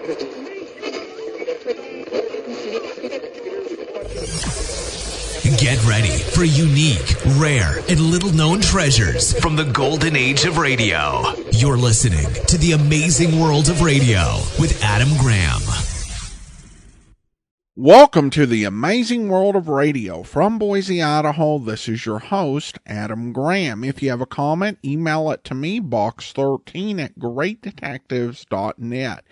Get ready for unique, rare, and little-known treasures from the golden age of radio. You're listening to The Amazing World of Radio with Adam Graham. Welcome to The Amazing World of Radio. From Boise, Idaho, this is your host, Adam Graham. If you have a comment, email it to me, box13@greatdetectives.net.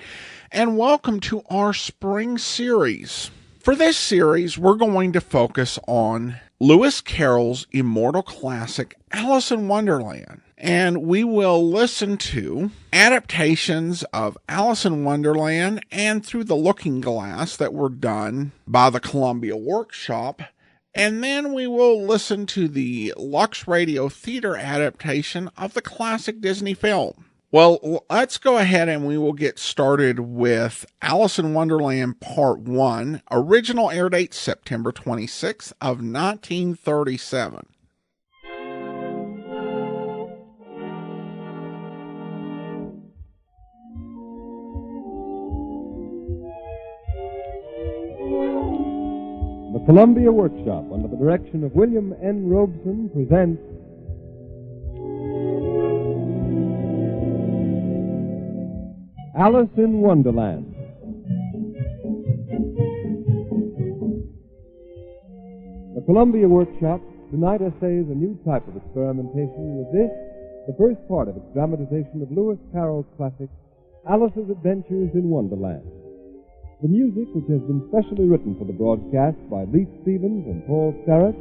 And welcome to our spring series. For this series, we're going to focus on Lewis Carroll's immortal classic, Alice in Wonderland. And we will listen to adaptations of Alice in Wonderland and Through the Looking Glass that were done by the Columbia Workshop. And then we will listen to the Lux Radio Theater adaptation of the classic Disney film. Well, let's go ahead and we will get started with Alice in Wonderland Part 1. Original air date September 26th of 1937. The Columbia Workshop, under the direction of William N. Robeson, presents Alice in Wonderland. The Columbia Workshop tonight essays a new type of experimentation with this, the first part of its dramatization of Lewis Carroll's classic, Alice's Adventures in Wonderland. The music, which has been specially written for the broadcast by Lee Stevens and Paul Starrett,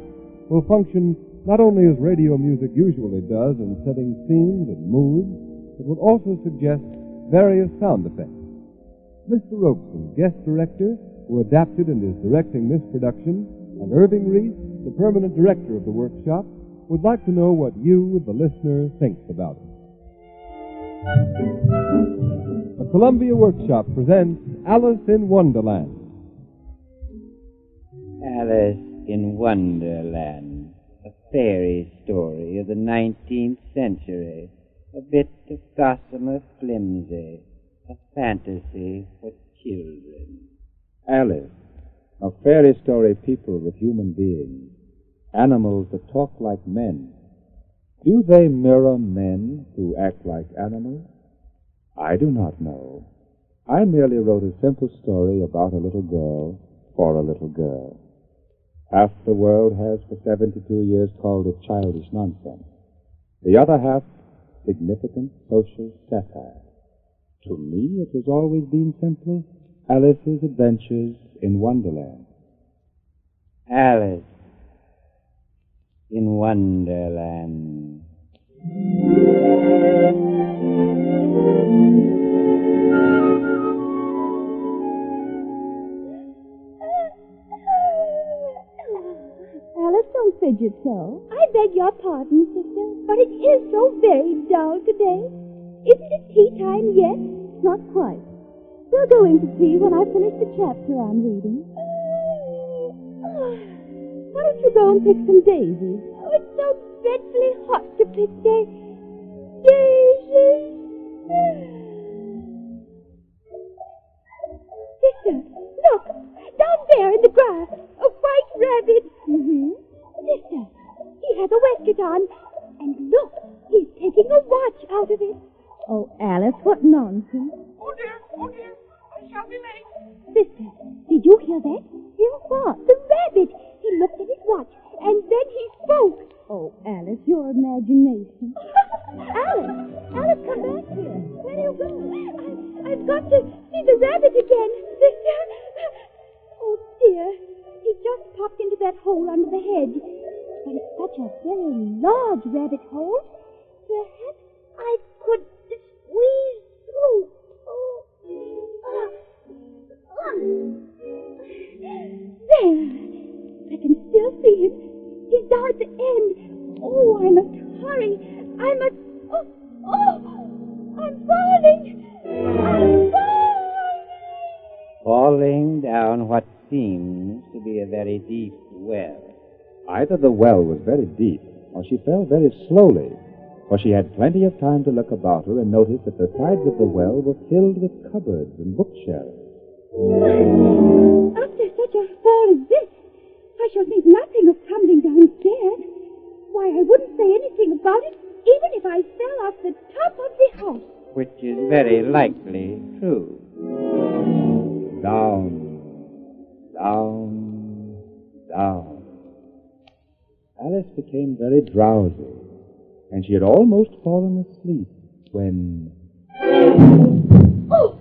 will function not only as radio music usually does in setting scenes and moods, but will also suggest various sound effects. Mr. Robeson, guest director, who adapted and is directing this production, and Irving Reese, the permanent director of the workshop, would like to know what you, the listener, thinks about it. The Columbia Workshop presents Alice in Wonderland. Alice in Wonderland, a fairy story of the 19th century. A bit of gossamer flimsy, a fantasy for children. Alice, a fairy story people with human beings, animals that talk like men. Do they mirror men who act like animals? I do not know. I merely wrote a simple story about a little girl for a little girl. Half the world has for 72 years called it childish nonsense. The other half, significant social satire. To me, it has always been simply Alice's Adventures in Wonderland. Alice in Wonderland. Alice, don't fidget so. I beg your pardon, sister, but it is so very dull today. Isn't it tea time yet? Not quite. We'll go in to tea when I finish the chapter I'm reading. Why don't you go and pick some daisies? Oh, it's so dreadfully hot to pick daisies. Sister, look, down there in the grass, a white rabbit. Sister, he has a waistcoat on, and look, he's taking a watch out of it. Oh, Alice, what nonsense. Oh, dear, I shall be late. Sister, did you hear that? Hear what? The rabbit. He looked at his watch, and then he spoke. Oh, Alice, your imagination. Alice, come back here. Where do you go? I've got to see the rabbit again, sister. Oh, dear. He just popped into that hole under the hedge. But it's such a very large rabbit hole. Perhaps I could squeeze through. There. I can still see him. He's down at the end. Oh, I must hurry. I'm falling. Falling down what seems to be a very deep well. Either the well was very deep, or she fell very slowly. for she had plenty of time to look about her and notice that the sides of the well were filled with cupboards and bookshelves. After such a fall as this, I shall think nothing of tumbling downstairs. Why, I wouldn't say anything about it, even if I fell off the top of the house. Which is very likely true. Down, down, down. Alice became very drowsy, and she had almost fallen asleep when... Oh,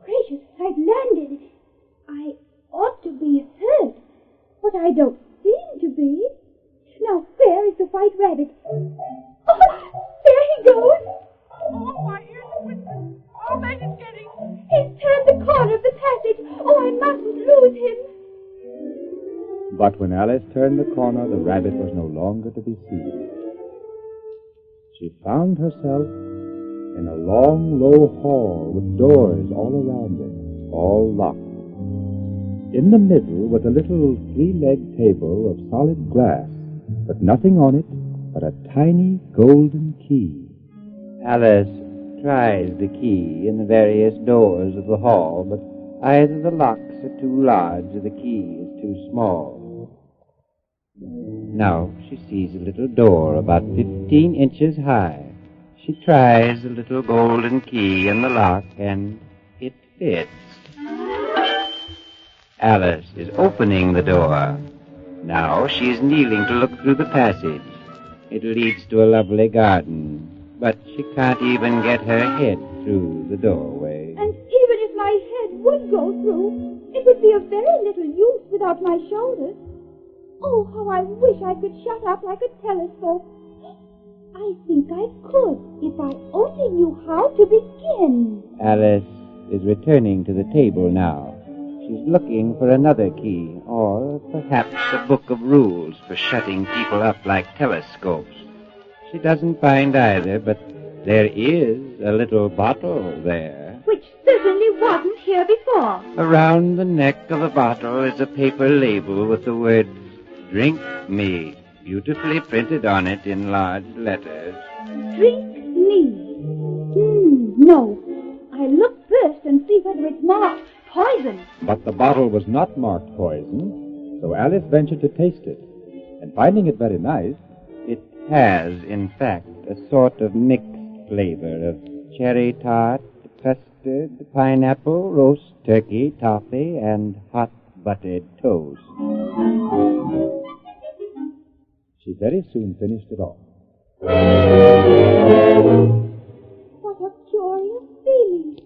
gracious, I've landed. I ought to be hurt, but I don't seem to be. Now, where is the white rabbit? Oh, there he goes. Oh, my ears are whispering. Oh, that is getting. He's turned the corner of the passage. Oh, I mustn't lose him. But when Alice turned the corner, the rabbit was no longer to be seen. She found herself in a long, low hall with doors all around it, all locked. In the middle was a little three-legged table of solid glass, but nothing on it but a tiny golden key. Alice tries the key in the various doors of the hall, but either the locks are too large or the key is too small. Now she sees a little door about 15 inches high. She tries the little golden key in the lock, and it fits. Alice is opening the door. Now she is kneeling to look through the passage. It leads to a lovely garden, but she can't even get her head through the doorway. And even if my head would go through, it would be of very little use without my shoulders. Oh, how I wish I could shut up like a telescope. I think I could if I only knew how to begin. Alice is returning to the table now. She's looking for another key, or perhaps a book of rules for shutting people up like telescopes. She doesn't find either, but there is a little bottle there. Which certainly wasn't here before. Around the neck of the bottle is a paper label with the words, "Drink me," beautifully printed on it in large letters. Drink me. No. I'll look first and see whether it's marked poison. But the bottle was not marked poison, so Alice ventured to taste it, and finding it very nice, It has, in fact, a sort of mixed flavor of cherry tart, custard, pineapple, roast turkey, toffee, and hot buttered toast. she very soon finished it off. What a curious feeling.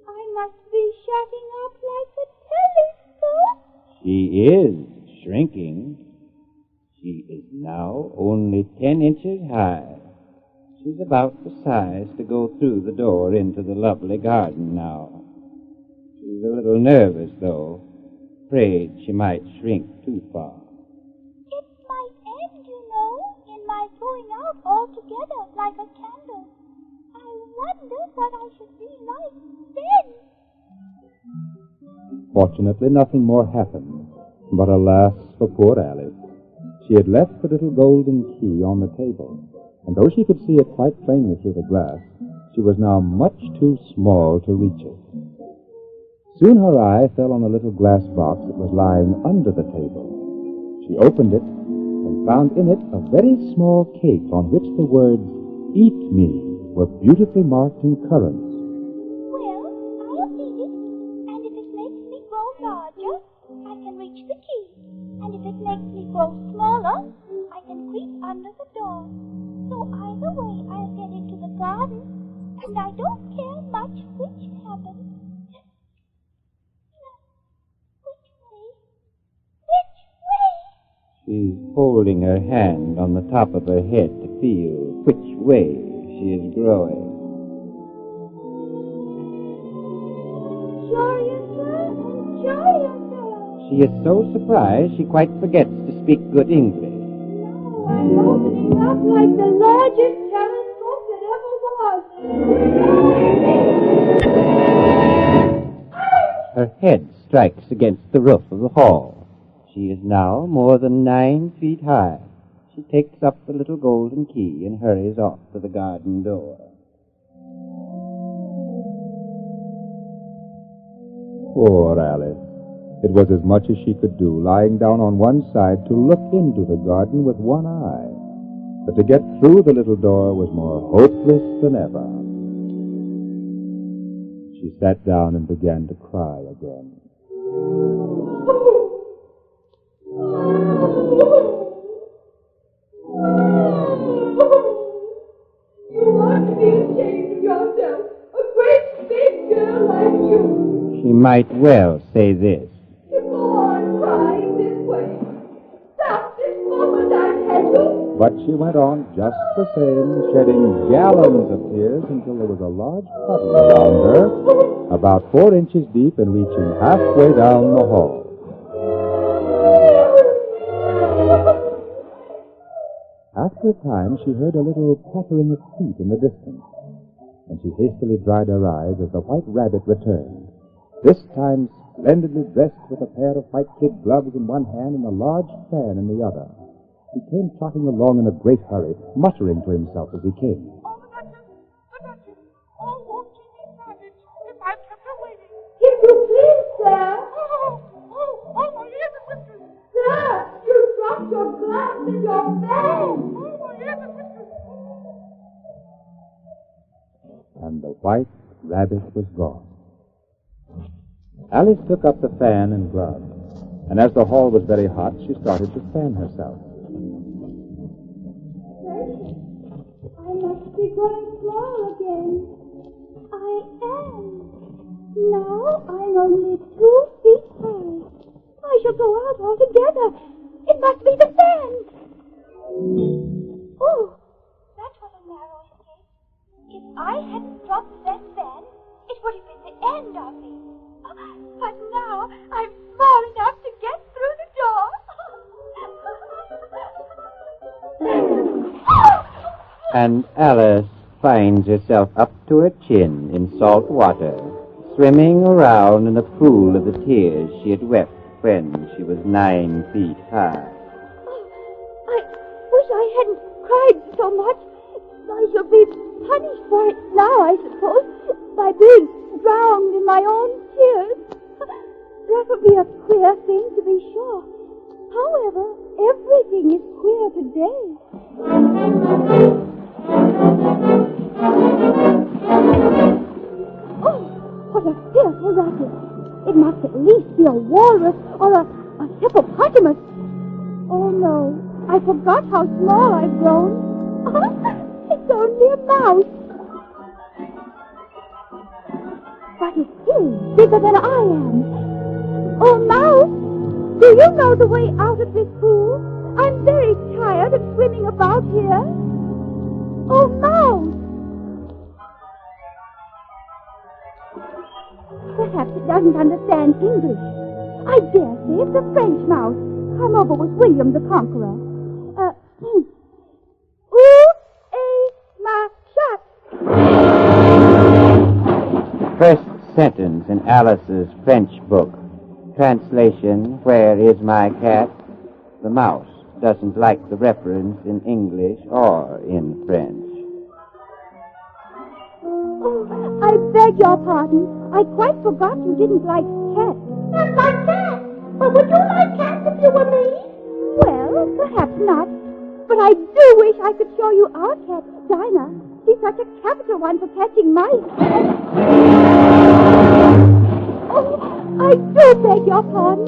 I must be shutting up like a telescope. She is shrinking. She is now only 10 inches high. She's about the size to go through the door into the lovely garden now. She's a little nervous, though, afraid she might shrink too far. It might end, you know, in my going out altogether like a candle. I wonder what I should be like then. Fortunately, nothing more happened, but alas for poor Alice. She had left the little golden key on the table, and though she could see it quite plainly through the glass, she was now much too small to reach it. Soon her eye fell on a little glass box that was lying under the table. She opened it and found in it a very small cake on which the words, "Eat me," were beautifully marked in currants. Well, I'll eat it, and if it makes me grow larger, I can reach the key. And if it makes me grow smaller, I can creep under the door. So either way, I'll get into the garden, and I don't care much which happens. Which way? Which way? She's holding her hand on the top of her head to feel which way she is growing. Curiouser and curiouser. She is so surprised she quite forgets to speak good English. Now I'm opening up like the largest telescope that ever was. Her head strikes against the roof of the hall. She is now more than 9 feet high. she takes up the little golden key and hurries off to the garden door. Poor Alice. It was as much as she could do, lying down on one side to look into the garden with one eye. But to get through the little door was more hopeless than ever. She sat down and began to cry again. You ought to be ashamed of yourself. A great big girl like you. She might well say this. You go on crying this way. Stop this moment, I tell you. But she went on just the same, shedding gallons of tears until there was a large puddle around her, about 4 inches deep and reaching halfway down the hall. After a time, she heard a little pattering of feet in the distance, and she hastily dried her eyes as the white rabbit returned, this time splendidly dressed with a pair of white kid gloves in one hand and a large fan in the other. He came trotting along in a great hurry, muttering to himself as he came. Oh, the Duchess. Oh, won't she be savage if I've kept her waiting? If you please, sir. Oh, my ears and whiskers. Sir, you dropped your glass and your fan. Oh, my ears and whiskers. And the white rabbit was gone. Alice took up the fan and gloves, and as the hall was very hot, she started to fan herself. I must be going slow again. I am. Now I'm only 2 feet high. I shall go out altogether. It must be the fan. Oh, that was a narrow escape. If I hadn't dropped that fan, it would have been the end of me. But now I'm small enough to get through the door. And Alice finds herself up to her chin in salt water, swimming around in a pool of the tears she had wept when she was 9 feet high. I wish I hadn't cried so much. I shall be punished for it now, I suppose, by being drowned in my own tears. That would be a queer thing, to be sure. However, everything is queer today. Oh, what a fearful racket. It must at least be a walrus or a hippopotamus. Oh, no, I forgot how small I've grown. It's only a mouse. But it is bigger than I am. Oh, mouse, do you know the way out of this pool? I'm very tired of swimming about here. Oh, mouse. Perhaps it doesn't understand English. I dare say it's a French mouse. Come over with William the Conqueror. First sentence in Alice's French book. Translation, where is my cat? The mouse doesn't like the reference in English or in French. Oh, I beg your pardon. I quite forgot you didn't like cats. Not like cats? But would you like cats if you were me? Well, perhaps not. But I do wish I could show you our cat, Dinah. She's such a capital one for catching mice. Oh, I do beg your pardon.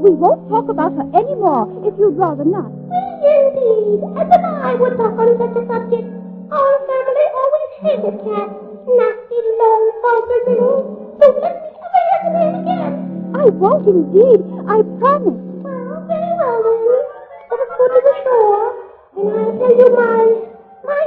We won't talk about her anymore, if you'd rather not. Indeed, and then I would talk on such a subject. Our family always hated cats. Nasty, long, vulgar things. Don't let me ever hear the name again. I won't indeed. I promise. Well, very well then. Let us go to the shore, and I'll tell you my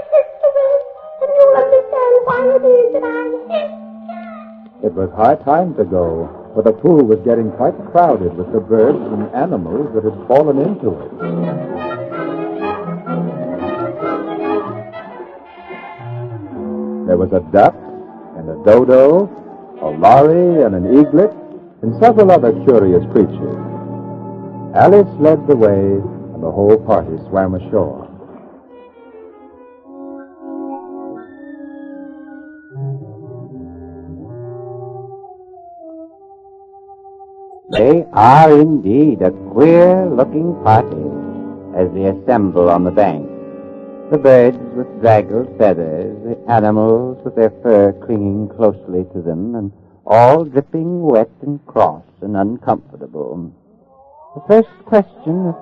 history, and you'll understand why it is that I hate cats. It was high time to go, for the pool was getting quite crowded with the birds and animals that had fallen into it. There was a duck, and a dodo, a lory, and an eaglet, and several other curious creatures. Alice led the way, and the whole party swam ashore. They are indeed a queer-looking party as they assemble on the bank. The birds with draggled feathers, the animals with their fur clinging closely to them, and all dripping wet and cross and uncomfortable. The first question, of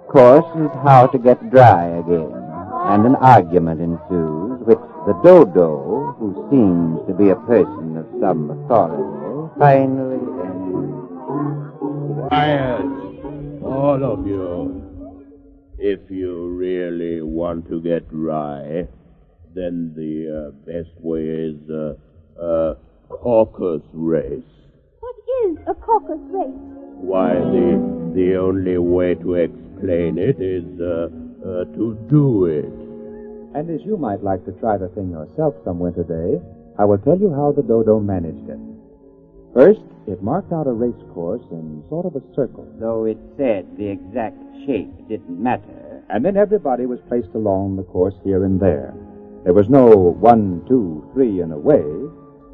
course, is how to get dry again, and an argument ensues, which the dodo, who seems to be a person of some authority, finally ends. Quiet, all of you. If you really want to get dry, then the best way is a caucus race. What is a caucus race? Why, the only way to explain it is to do it. And as you might like to try the thing yourself some winter day, I will tell you how the dodo managed it. First, it marked out a race course in sort of a circle. Though it said the exact shape didn't matter. And then everybody was placed along the course here and there. There was no 1, 2, 3 and away,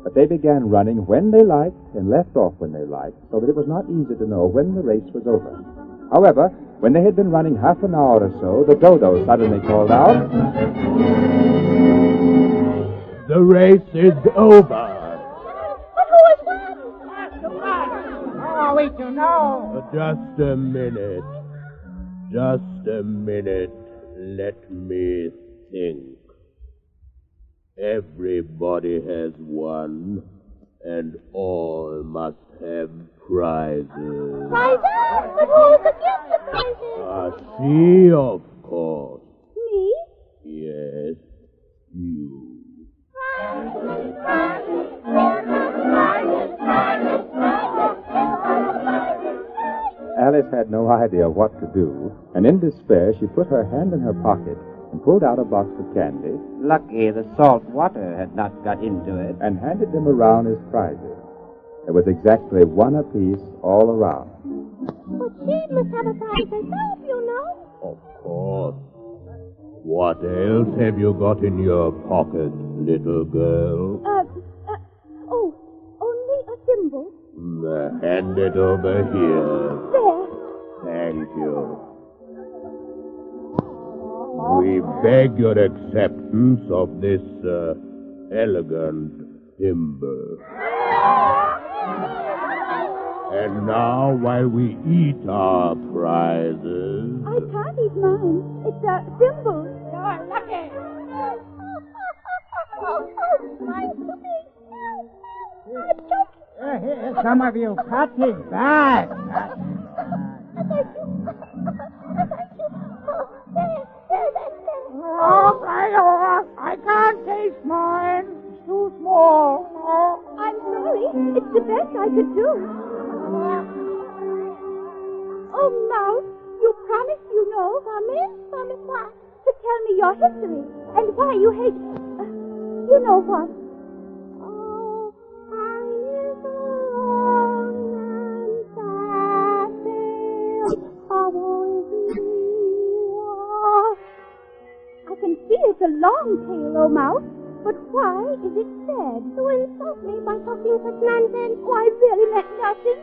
but they began running when they liked and left off when they liked, so that it was not easy to know when the race was over. However, when they had been running half an hour or so, the dodo suddenly called out, The race is over. But who has won? Oh, we don't know. Just a minute. Just a minute. Let me think. Everybody has won, and all must have prizes. Prizes? But who is against the prizes? She, of course. Me? Yes, you. Alice had no idea what to do, and in despair she put her hand in her pocket and pulled out a box of candy Lucky the salt water had not got into it. and handed them around as prizes. There was exactly one apiece all around. But she must have a prize herself, you know. Of course. What else have you got in your pocket, little girl? Only a thimble. Hand it over here. There. Thank you. We beg your acceptance of this elegant timber. And now, while we eat our prizes... I can't eat mine. It's a thimble. You're lucky. Mine's too big. I'm choking. Here, some of you cut his back. Thank you. Oh, I can't taste mine. It's too small. I'm sorry. It's the best I could do. Oh, Mouse, you promised, you know. Promise what? To tell me your history and why you hate... you know what? Oh, I live alone and sad. How is I can see it's a long tail, oh, Mouse. But why is it sad? You insult me by talking such nonsense. Oh, I really meant nothing.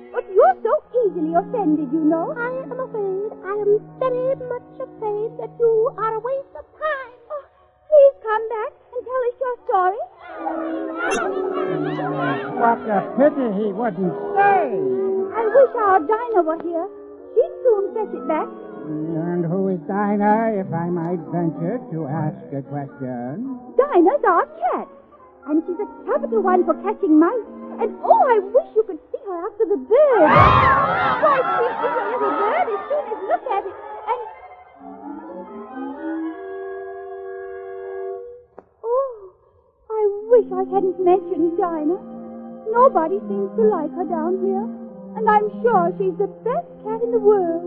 But you're so easily offended, you know. I am afraid. I am very much afraid that you are a waste of time. Oh, please come back and tell us your story. What a pity he wouldn't stay. I wish our Dinah were here. She'd soon fetch it back. And who is Dinah, if I might venture to ask a question? Dinah's our cat. And she's a capital one for catching mice. And oh, I wish you could see her after the bird. Why, she is a little bird as soon as look at it. And... oh, I wish I hadn't mentioned Dinah. Nobody seems to like her down here. And I'm sure she's the best cat in the world.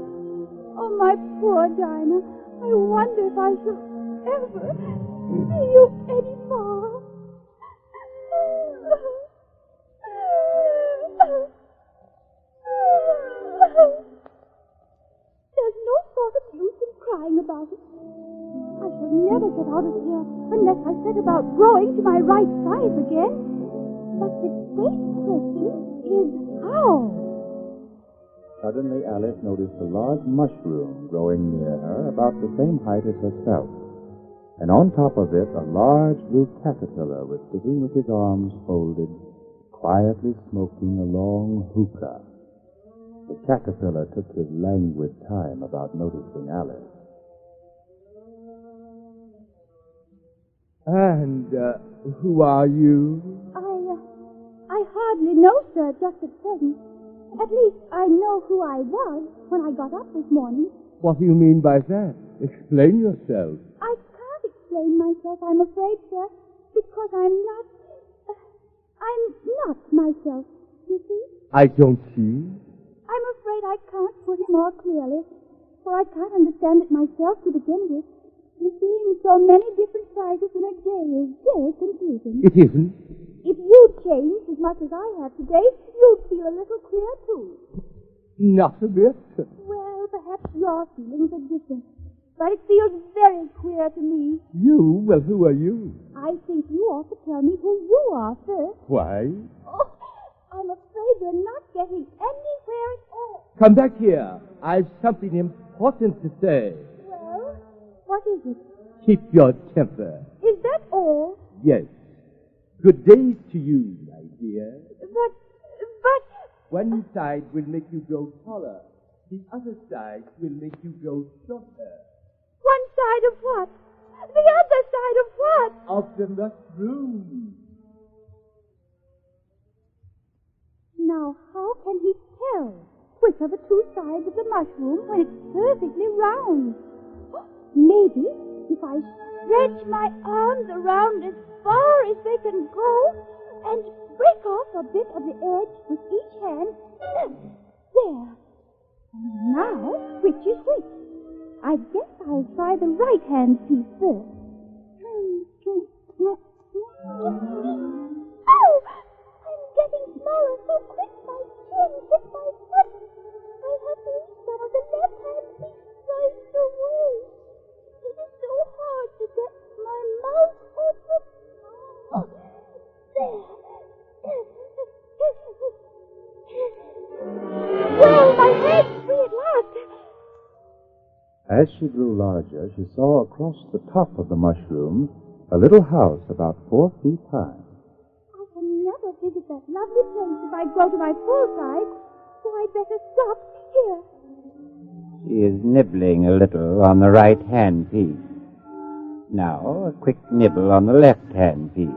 Oh, my poor Dinah. I wonder if I shall ever see you any more. There's no thought of you of here unless I set about growing to my right size again. But the great question is how? Suddenly, Alice noticed a large mushroom growing near her, about the same height as herself. And on top of it, a large blue caterpillar was sitting with his arms folded, quietly smoking a long hookah. The caterpillar took his languid time about noticing Alice. And who are you? I hardly know, sir, just at present. At least I know who I was when I got up this morning. What do you mean by that? Explain yourself. I can't explain myself, I'm afraid, sir, because I'm not myself, you see. I don't see. I'm afraid I can't put it more clearly, for I can't understand it myself to begin with. And seeing so many different sizes in a day is very confusing. It isn't. If you'd changed as much as I have today, you'd feel a little clear, too. Not a bit. Well, perhaps your feelings are different, but it feels very queer to me. You? Well, who are you? I think you ought to tell me who you are first. Why? Oh, I'm afraid we're not getting anywhere at all. Come back here. I've something important to say. Well, what is it? Keep your temper. Is that all? Yes. Good day to you, my dear. But... One side will make you grow taller. The other side will make you grow shorter. One side of what? The other side of what? Of the mushroom. Now, how can he tell which are the two sides of the mushroom when it's perfectly round? Maybe if I stretch my arms around as far as they can go and break off a bit of the edge with each hand. There. And now, which is which? I guess I'll try the right hand piece first. Oh! I'm getting smaller so quick my chin hit my foot. I have to eat some of the left hand piece right away. It is so hard to get my mouth open. Oh, there. Well, my head's free at last. As she grew larger, she saw across the top of the mushroom a little house about 4 feet high. I can never visit that lovely place if I grow to my full size, so I'd better stop here. She is nibbling a little on the right-hand piece. Now, a quick nibble on the left-hand piece.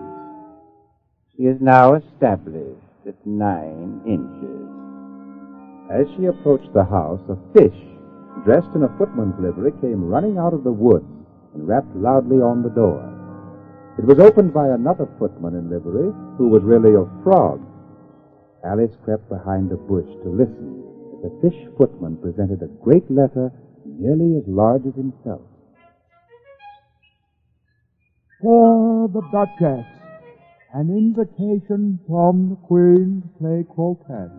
She is now established at 9 inches. As she approached the house, a fish, dressed in a footman's livery, came running out of the woods and rapped loudly on the door. It was opened by another footman in livery, who was really a frog. Alice crept behind a bush to listen as the fish footman presented a great letter nearly as large as himself. For the Duchess, an invitation from the Queen to play croquet.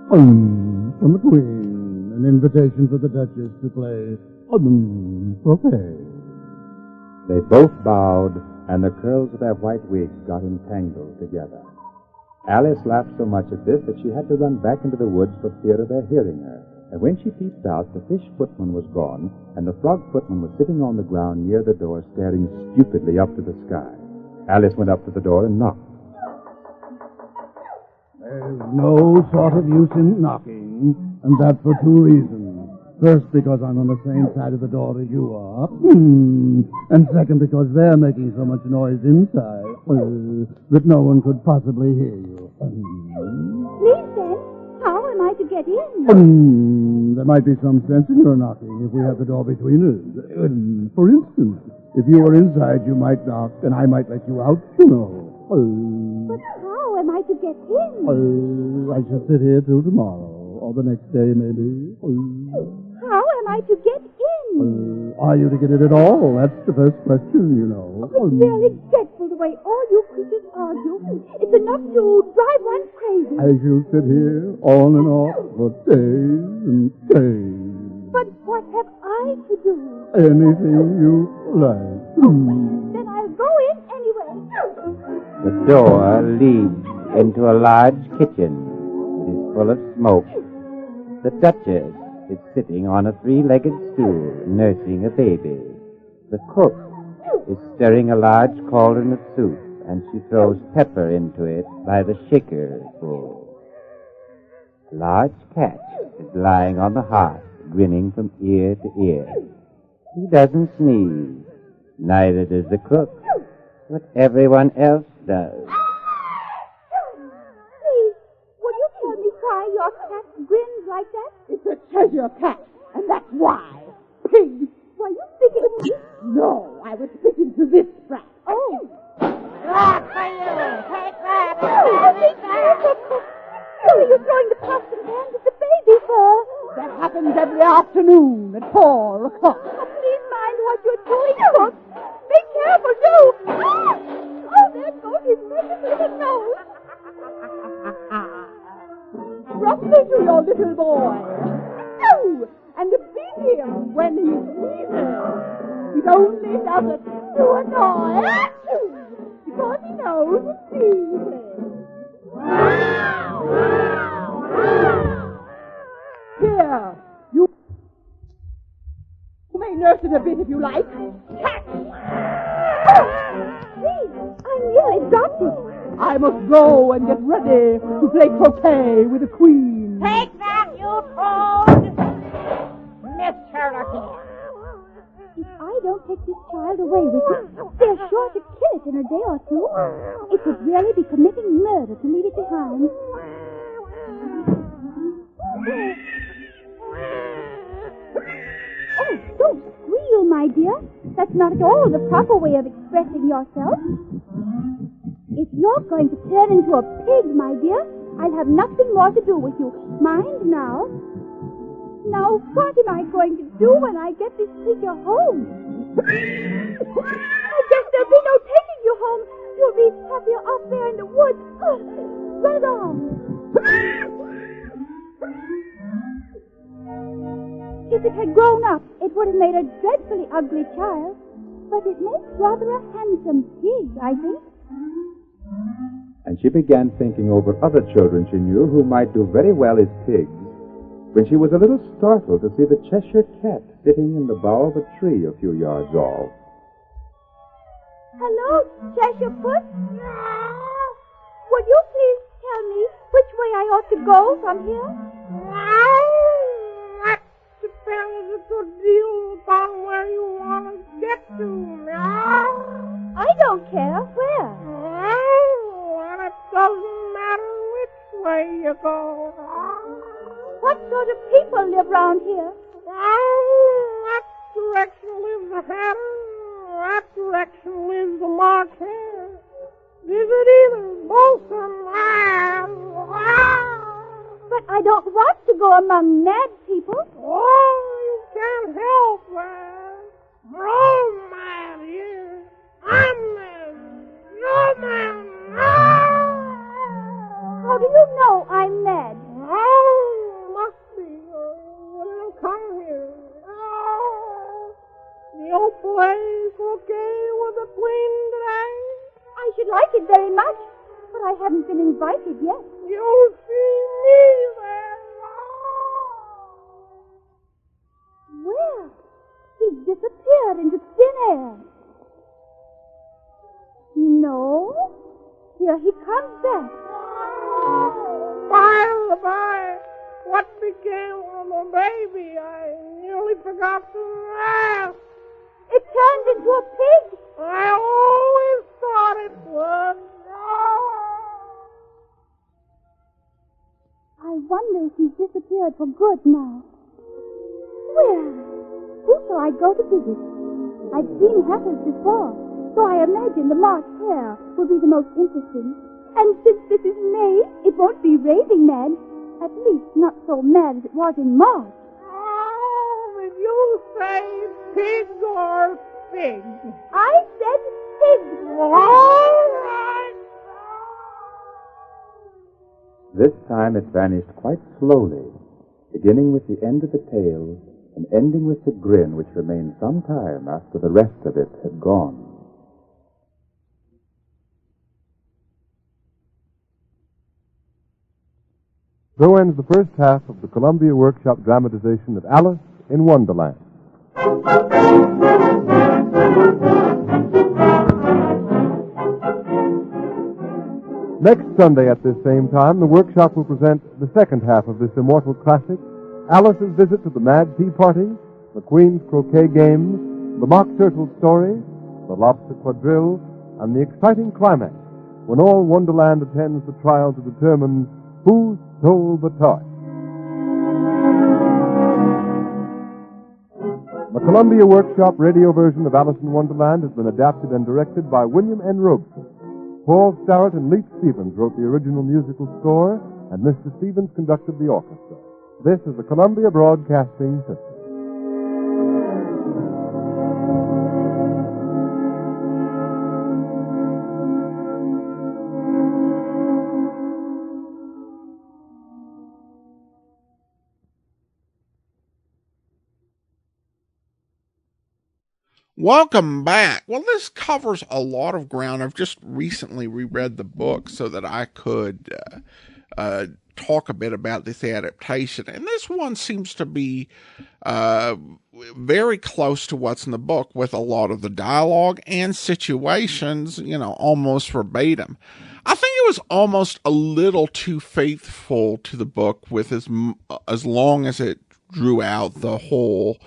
From the Queen, an invitation for the Duchess to play croquet. They both bowed, and the curls of their white wigs got entangled together. Alice laughed so much at this that she had to run back into the woods for fear of their hearing her. And when she peeped out, the fish footman was gone, and the frog footman was sitting on the ground near the door, staring stupidly up to the sky. Alice went up to the door and knocked. There's no sort of use in knocking, and that for 2 reasons. First, because I'm on the same side of the door as you are. And second, because they're making so much noise inside that no one could possibly hear you. Please, then, how am I to get in? There might be some sense in your knocking if we have the door between us. For instance, if you were inside, you might knock, and I might let you out, you know. But how am I to get in? I shall sit here till tomorrow, or the next day, maybe. How am I to get in? Are you to get in at all? That's the first question, you know. It's really dreadful the way all you creatures argue. It's enough to drive one crazy. I shall sit here on and off for days and days. But what have I to do? Anything you like. Then I'll go in anyway. The door leads into a large kitchen. It is full of smoke. The Duchess is sitting on a three-legged stool, nursing a baby. The cook is stirring a large cauldron of soup, and she throws pepper into it by the shaker bowl. A large cat is lying on the hearth, grinning from ear to ear. He doesn't sneeze. Neither does the cook, but everyone else does. Please, will you tell me why your cat grins like that? It's a treasure cat, and that's why. Pig! Were you speaking to me? No, I was speaking to this brat. Oh. That for you! Take that! What are you throwing the pots and pans at the baby for? That happens every afternoon at 4 o'clock. Oh, please mind what you're doing, Cook. Be careful, too. Oh, there goes his precious little nose. Rumble to your little boy. Oh, and beat him when he sneezes. It only does it to annoy. Because he knows it sneezes. Here, you may nurse it a bit if you like. Catch! Please, I'm nearly dropped it. I must go and get ready to play croquet with the queen. Take that, you toad! Missed her again. If I don't take this child away with me, they're sure to kill it in a day or two. It would really be committing murder to leave it behind. Oh, don't squeal, my dear. That's not at all the proper way of expressing yourself. If you're going to turn into a pig, my dear, I'll have nothing more to do with you. Mind now. Now, what am I going to do when I get this creature home? I guess there'll be no taking you home. You'll be happier off there in the woods. Run along. If it had grown up, it would have made a dreadfully ugly child. But it makes rather a handsome pig, I think. And she began thinking over other children she knew who might do very well as pigs, when she was a little startled to see the Cheshire Cat sitting in the bough of a tree a few yards off. Hello, Cheshire Puss. Would you please tell me which way I ought to go from here? That depends a good deal upon where you want to get to, meow. I don't care. Where? Well, it doesn't matter which way you go. What sort of people live round here? That direction lives the Hatter. That direction lives the March Hare. Visit either, both of them. But I don't want to go among mad people. Oh, you can't help that. We're all mad here. I'm mad. You're mad. How do you know I'm mad? Oh, must be. Well, come here. Oh, you'll play croquet with the queen today? I should like it very much, but I haven't been invited yet. You'll see me there. Well, he's disappeared into thin air. No, here he comes back. By the by, what became of the baby? I nearly forgot to ask. It turned into a pig. I always thought it would. I wonder if he's disappeared for good now. Well, who shall I go to visit? I've seen hatters before, so I imagine the March Hare will be the most interesting. And since this is May, it won't be raving mad. At least not so mad as it was in March. Oh, did you say pig or pig? I said pig. All right. This time it vanished quite slowly, beginning with the end of the tail and ending with the grin which remained some time after the rest of it had gone. So ends the first half of the Columbia Workshop dramatization of Alice in Wonderland. Next Sunday at this same time, the workshop will present the second half of this immortal classic, Alice's visit to the Mad Tea Party, the Queen's Croquet Games, the Mock Turtle Story, the Lobster Quadrille, and the exciting climax when all Wonderland attends the trial to determine who stole the toy. The Columbia Workshop radio version of Alice in Wonderland has been adapted and directed by William N. Robeson. Paul Starrett and Leith Stevens wrote the original musical score, and Mr. Stevens conducted the orchestra. This is the Columbia Broadcasting System. Welcome back. Well, this covers a lot of ground. I've just recently reread the book so that I could talk a bit about this adaptation. And this one seems to be very close to what's in the book, with a lot of the dialogue and situations, almost verbatim. I think it was almost a little too faithful to the book, with as long as it drew out the whole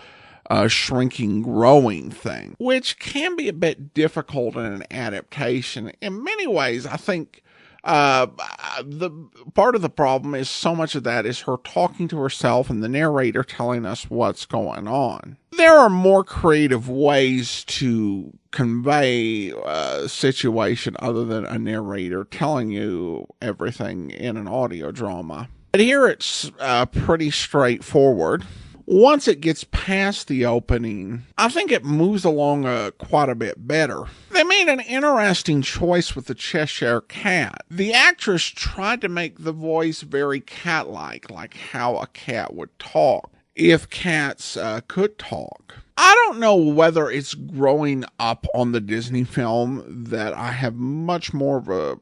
shrinking, growing thing, which can be a bit difficult in an adaptation. In many ways, I think the part of the problem is so much of that is her talking to herself and the narrator telling us what's going on. There are more creative ways to convey a situation other than a narrator telling you everything in an audio drama. But here it's pretty straightforward. Once it gets past the opening, I think it moves along quite a bit better. They made an interesting choice with the Cheshire Cat. The actress tried to make the voice very cat-like, like how a cat would talk, if cats could talk. I don't know whether it's growing up on the Disney film that I have much more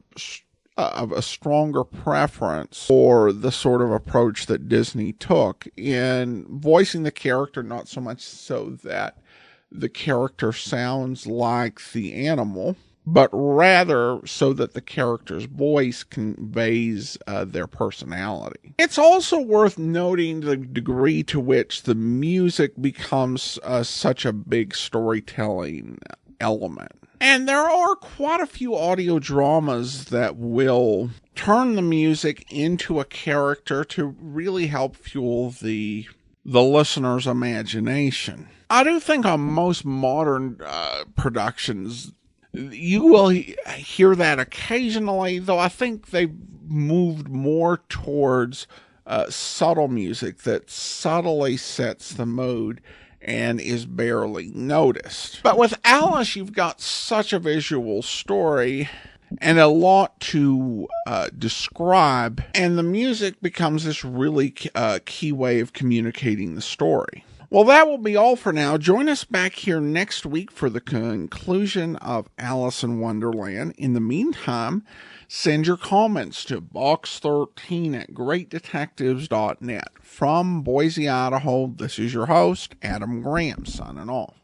of a stronger preference for the sort of approach that Disney took in voicing the character, not so much so that the character sounds like the animal, but rather so that the character's voice conveys their personality. It's also worth noting the degree to which the music becomes such a big storytelling element. And there are quite a few audio dramas that will turn the music into a character to really help fuel the listener's imagination. I do think on most modern productions, you will hear that occasionally, though I think they've moved more towards subtle music that subtly sets the mood and is barely noticed. But with Alice, you've got such a visual story and a lot to describe, and the music becomes this really key way of communicating the story. Well, that will be all for now. Join us back here next week for the conclusion of Alice in Wonderland. In the meantime, send your comments to box13@greatdetectives.net. From Boise, Idaho, this is your host, Adam Graham, signing off.